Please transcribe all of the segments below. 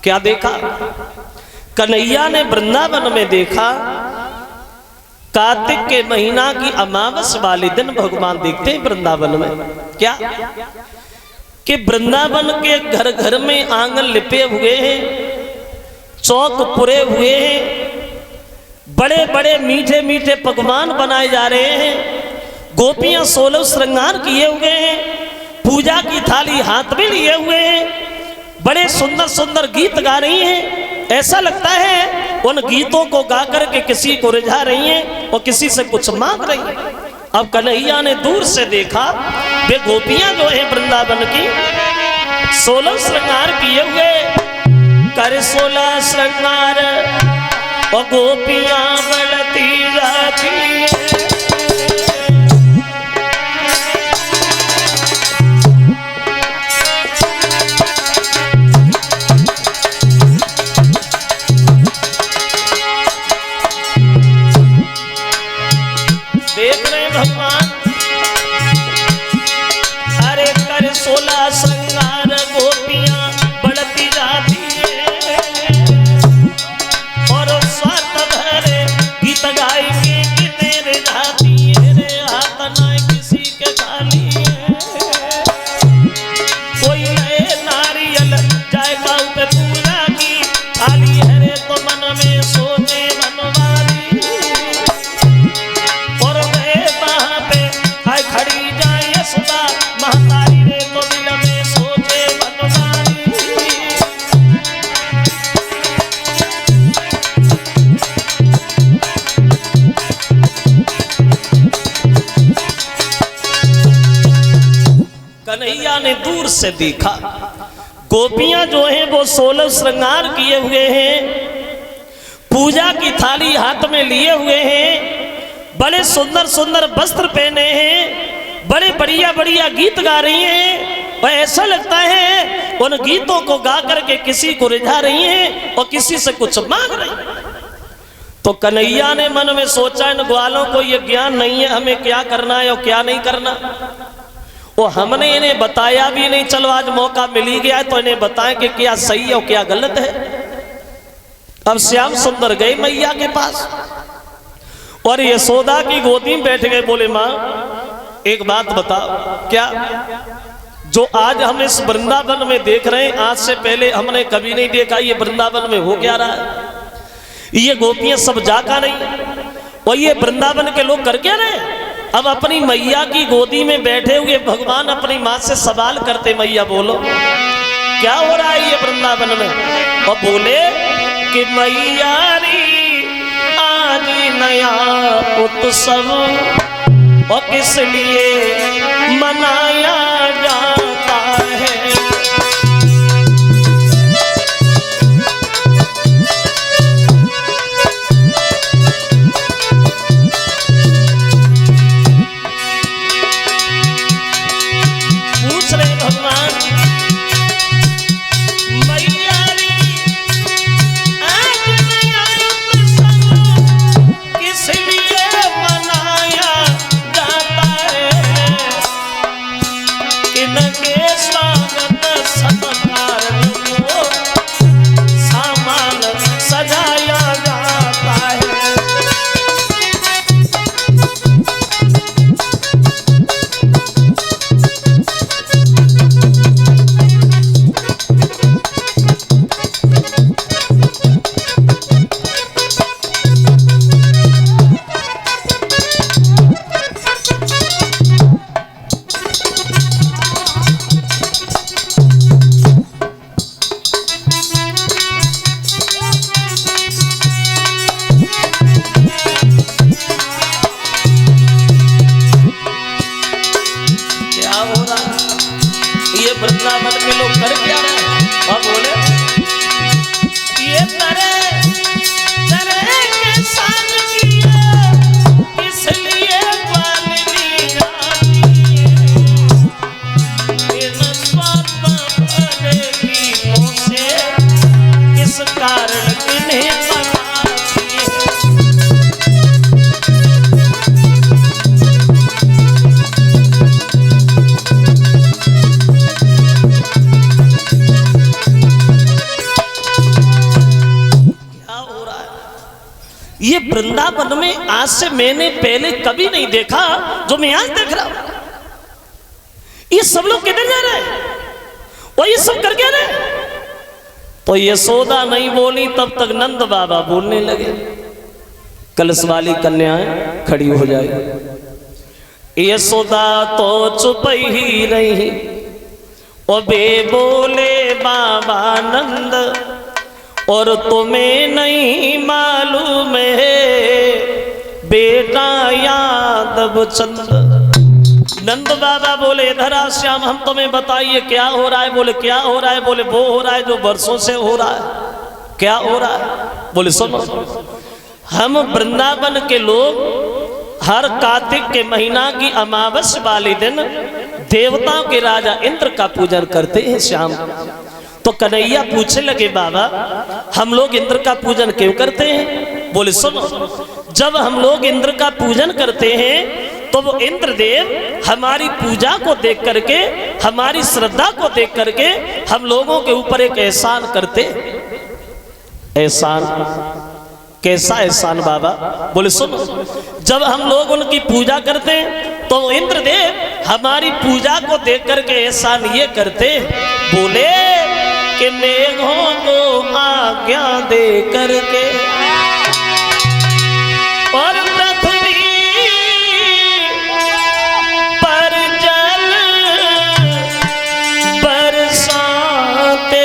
क्या देखा? कन्हैया ने वृंदावन में देखा कार्तिक के महीना की अमावस वाले दिन भगवान देखते हैं वृंदावन में क्या कि वृंदावन के घर घर में आंगन लिपे हुए हैं, चौक पुरे हुए हैं, बड़े बड़े मीठे मीठे पकवान बनाए जा रहे हैं, गोपियां 16 श्रृंगार किए हुए हैं, पूजा की थाली हाथ में लिए हुए हैं, बड़े सुंदर सुंदर गीत गा रही हैं। ऐसा लगता है उन गीतों को गा करके किसी को रिझा रही हैं और किसी से कुछ मांग रही हैं। अब कन्हैया ने दूर से देखा वे गोपियां जो है वृंदावन की 16 श्रृंगार किए हुए, कर 16 श्रृंगार और गोपियां बढ़ती जाती है। देख रहे भगवान, अरे कर 16 श्रृंगार गोपियां बढ़ती जाती है और स्वार्थ भरे गीत गाय के कितने जाती है रे, हाथ ना किसी के खाली है, कोई नए नारियल जाए गाँव पे पूजा की थाली है रे, तो मन में सोचे बनवाली खड़ी जाए सुधा महतारी रे, तो दिल में सोचे बनवारी। कन्हैया ने दूर से देखा गोपियां जो हैं वो 16 श्रृंगार किए हुए हैं, पूजा की थाली हाथ में लिए हुए हैं, बड़े सुंदर सुंदर वस्त्र पहने हैं, बड़े बढ़िया बढ़िया गीत गा रही हैं और ऐसा लगता है उन गीतों को गा करके किसी को रिझा रही हैं और किसी से कुछ मांग रही हैं। तो कन्हैया ने मन में सोचा इन ग्वालों को ये ज्ञान नहीं है हमें क्या करना है और क्या नहीं करना, वो हमने इन्हें बताया भी नहीं, चलो आज मौका मिल ही गया तो इन्हें बताएं कि क्या सही है और क्या गलत है। अब श्याम सुंदर गए मैया के पास और यशोदा की गोदी में बैठ गए, बोले माँ एक बात बताओ, क्या जो आज हम इस वृंदावन में देख रहे हैं आज से पहले हमने कभी नहीं देखा, ये वृंदावन में हो क्या रहा है? ये गोपियां सब जाका नहीं और ये वृंदावन के लोग कर क्या रहे? अब अपनी मैया की गोदी में बैठे हुए भगवान अपनी माँ से सवाल करते, मैया बोलो क्या हो रहा है ये वृंदावन में? और बोले कि मैया आज नया उत्सव और किस लिए मनाया जाता है? पूछ रहे भगवान ये वृंदावन में आज से मैंने पहले कभी नहीं देखा जो मैं आज देख रहा हूं। ये सब लोग किधर जा रहे हैं और ये सब कर क्या रहे? तो यशोदा नहीं बोली, तब तक नंद बाबा बोलने लगे। कलश वाली कन्याएं खड़ी हो जाए। यशोदा तो चुप ही रही और बे बोले बाबा नंद, और तुम्हें नहीं मालूम है बेटा यादव चंद। नंद बाबा बोले इधर आ श्याम, हम तुम्हें बताइए क्या हो रहा है। बोले क्या हो रहा है? बोले वो हो रहा है जो वर्षों से हो रहा है। क्या हो रहा है? बोले सुनो, हम वृंदावन के लोग हर कार्तिक के महीना की अमावस्या वाले दिन देवताओं के राजा इंद्र का पूजन करते हैं श्याम। तो कन्हैया पूछने लगे बाबा हम लोग इंद्र का पूजन क्यों करते हैं? बोले सुनो, जब हम लोग इंद्र का पूजन करते हैं तो वो इंद्रदेव हमारी पूजा को देख करके, हमारी श्रद्धा को देख करके हम लोगों के ऊपर एक एहसान करते। एहसान? कैसा एहसान बाबा? बोले सुनो, जब हम लोग उनकी पूजा करते हैं तो इंद्रदेव हमारी पूजा को देख करके एहसान ये करते, बोले कि मेघों को आज्ञा दे करके और पृथ्वी पर जल बरसाते।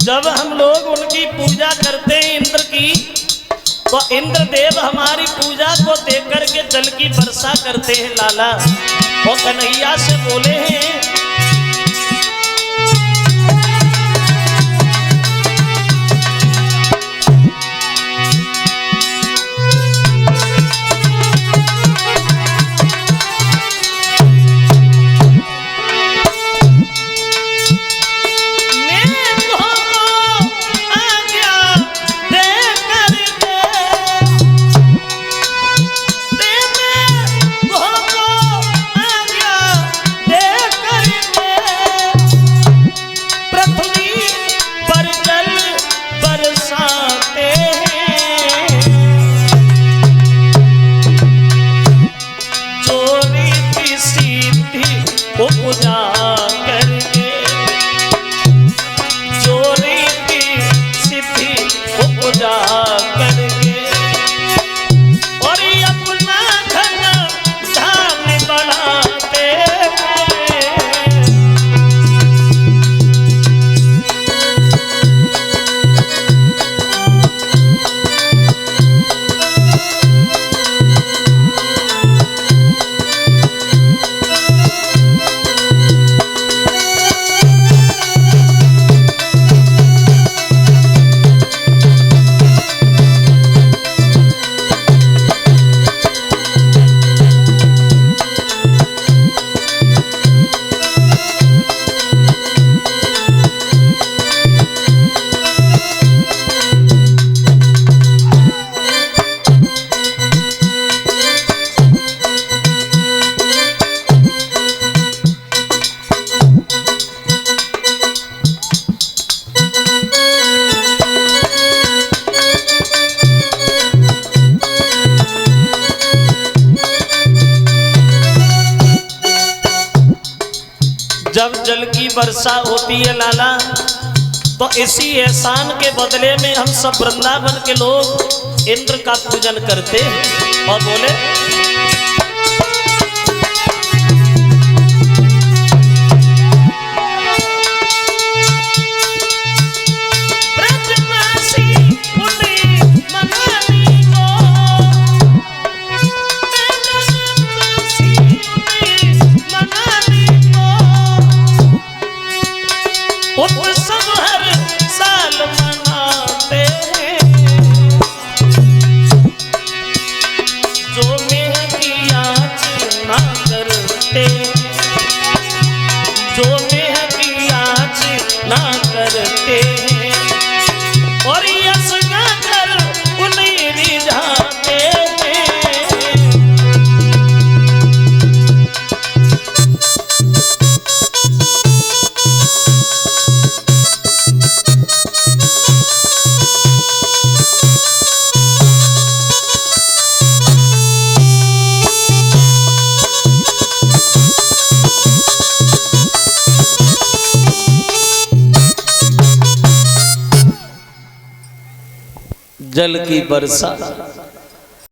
जब हम लोग उनकी पूजा करते हैं इंद्र की, तो इंद्रदेव हमारी पूजा को देख करके जल की वर्षा करते हैं लाला। और कन्हैया से बोले हैं जब जल की वर्षा होती है लाला, तो इसी एहसान के बदले में हम सब वृंदावन के लोग इंद्र का पूजन करते हैं और बोले उत्सव हर साल मनाते हैं, जो मेहंदी आँच ना करते, जो मेहंदी आँच ना करते हैं, और यश गाकर उन्हें रिझाते हैं। जल की वर्षा